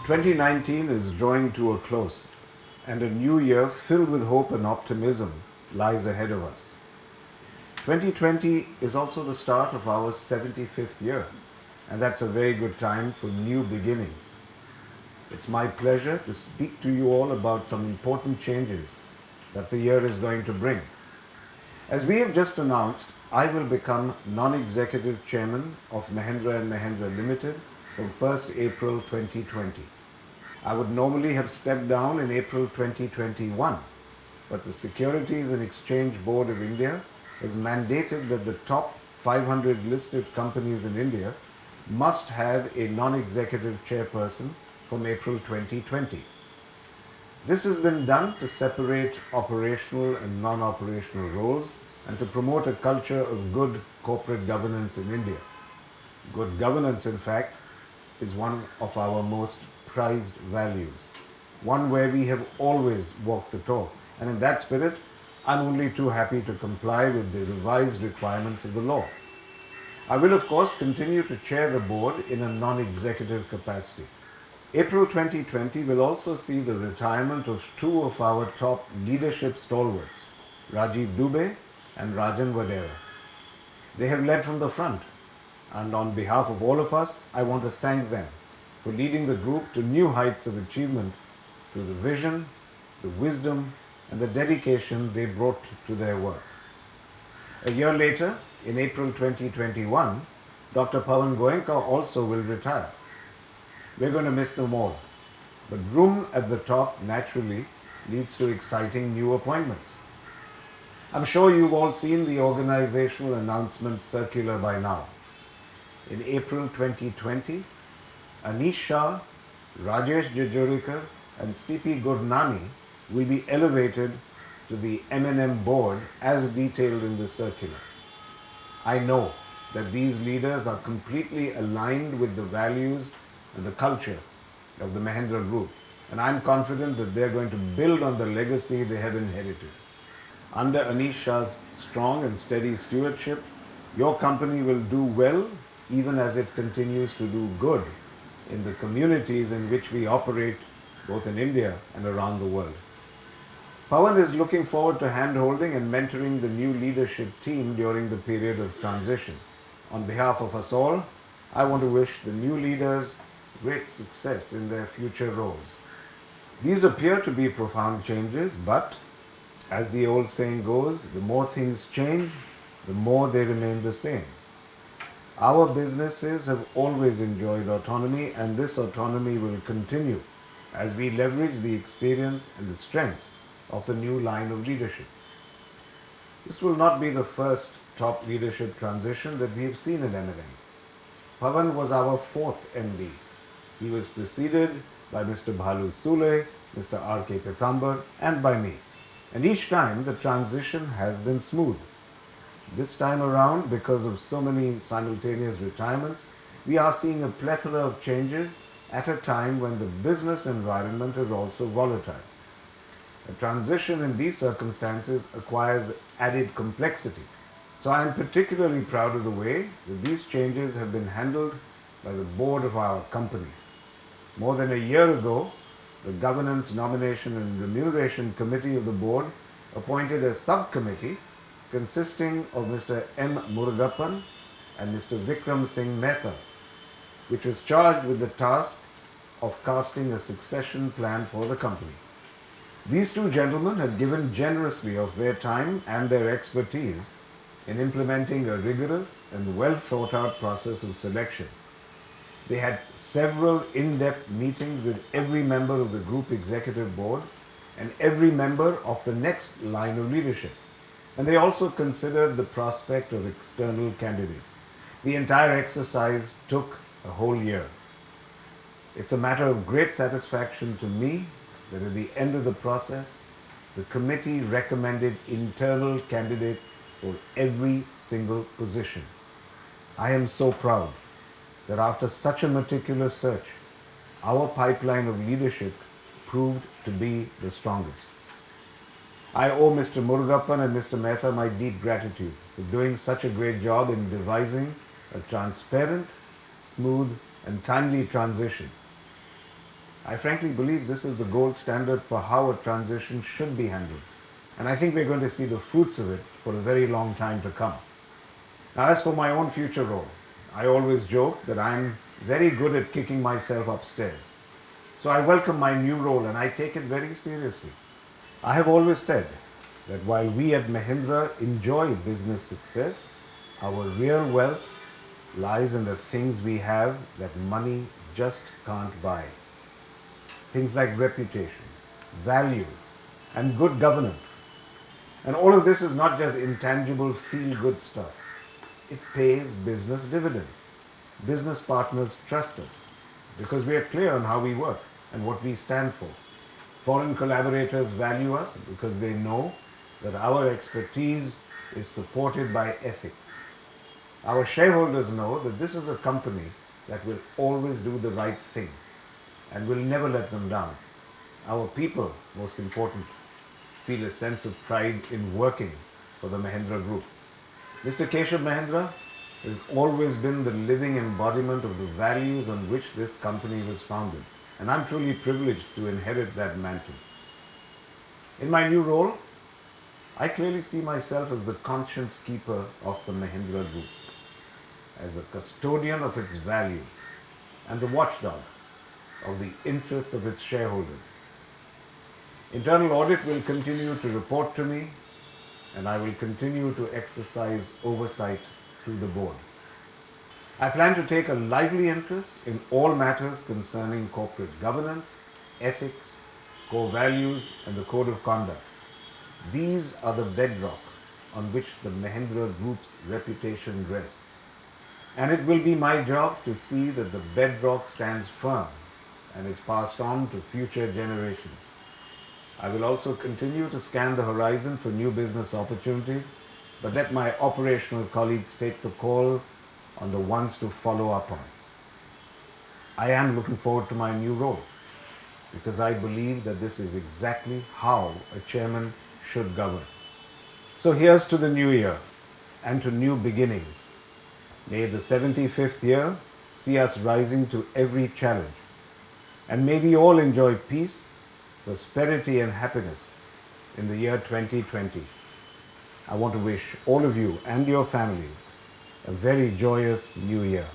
2019 is drawing to a close, and a new year filled with hope and optimism lies ahead of us. 2020 is also the start of our 75th year, and that's a very good time for new beginnings. It's my pleasure to speak to you all about some important changes that the year is going to bring. As we have just announced, I will become non-executive chairman of Mahindra & Mahindra Limited from 1st April 2020. I would normally have stepped down in April 2021, but the Securities and Exchange Board of India has mandated that the top 500 listed companies in India must have a non-executive chairperson from April 2020. This has been done to separate operational and non-operational roles and to promote a culture of good corporate governance in India. Good governance, in fact, is one of our most prized values, one where we have always walked the talk. And in that spirit, I'm only too happy to comply with the revised requirements of the law. I will, of course, continue to chair the board in a non-executive capacity. April 2020 will also see the retirement of two of our top leadership stalwarts, Rajiv Dubey and Rajan Vadera. They have led from the front, and on behalf of all of us, I want to thank them for leading the group to new heights of achievement through the vision, the wisdom, and the dedication they brought to their work. A year later, in April 2021, Dr. Pawan Goenka also will retire. We're going to miss them all, but room at the top naturally leads to exciting new appointments. I'm sure you've all seen the organizational announcement circular by now. In April 2020, Anish Shah, Rajesh Jajurikar and C.P. Gurnani will be elevated to the M&M board as detailed in the circular. I know that these leaders are completely aligned with the values and the culture of the Mahindra Group, and I'm confident that they're going to build on the legacy they have inherited. Under Anish Shah's strong and steady stewardship, your company will do well even as it continues to do good in the communities in which we operate, both in India and around the world. Pawan is looking forward to hand-holding and mentoring the new leadership team during the period of transition. On behalf of us all, I want to wish the new leaders great success in their future roles. These appear to be profound changes, but as the old saying goes, the more things change, the more they remain the same. Our businesses have always enjoyed autonomy, and this autonomy will continue as we leverage the experience and the strengths of the new line of leadership. This will not be the first top leadership transition that we have seen in M&M. Pawan was our fourth MD. He was preceded by Mr. Bhalu Sule, Mr. R.K. Pitambar, and by me. And each time the transition has been smooth. This time around, because of so many simultaneous retirements, we are seeing a plethora of changes at a time when the business environment is also volatile. A transition in these circumstances acquires added complexity. So I am particularly proud of the way that these changes have been handled by the board of our company. More than a year ago, the Governance, Nomination and Remuneration Committee of the board appointed a subcommittee consisting of Mr. M. Murugappan and Mr. Vikram Singh Mehta, which was charged with the task of casting a succession plan for the company. These two gentlemen have given generously of their time and their expertise in implementing a rigorous and well thought out process of selection. They had several in-depth meetings with every member of the group executive board and every member of the next line of leadership. And they also considered the prospect of external candidates. The entire exercise took a whole year. It's a matter of great satisfaction to me that at the end of the process, the committee recommended internal candidates for every single position. I am so proud that after such a meticulous search, our pipeline of leadership proved to be the strongest. I owe Mr. Murugappan and Mr. Mehta my deep gratitude for doing such a great job in devising a transparent, smooth and timely transition. I frankly believe this is the gold standard for how a transition should be handled. And I think we're going to see the fruits of it for a very long time to come. Now, as for my own future role, I always joke that I'm very good at kicking myself upstairs. So I welcome my new role and I take it very seriously. I have always said that while we at Mahindra enjoy business success, our real wealth lies in the things we have that money just can't buy. Things like reputation, values, and good governance. And all of this is not just intangible feel-good stuff. It pays business dividends. Business partners trust us because we are clear on how we work and what we stand for. Foreign collaborators value us because they know that our expertise is supported by ethics. Our shareholders know that this is a company that will always do the right thing and will never let them down. Our people, most important, feel a sense of pride in working for the Mahindra Group. Mr. Keshav Mahindra has always been the living embodiment of the values on which this company was founded, and I'm truly privileged to inherit that mantle. In my new role, I clearly see myself as the conscience keeper of the Mahindra Group, as the custodian of its values and the watchdog of the interests of its shareholders. Internal audit will continue to report to me, and I will continue to exercise oversight through the board. I plan to take a lively interest in all matters concerning corporate governance, ethics, core values, and the code of conduct. These are the bedrock on which the Mahindra Group's reputation rests. And it will be my job to see that the bedrock stands firm and is passed on to future generations. I will also continue to scan the horizon for new business opportunities, but let my operational colleagues take the call on the ones to follow up on. I am looking forward to my new role because I believe that this is exactly how a chairman should govern. So here's to the new year and to new beginnings. May the 75th year see us rising to every challenge, and may we all enjoy peace, prosperity and happiness in the year 2020. I want to wish all of you and your families a very joyous new year.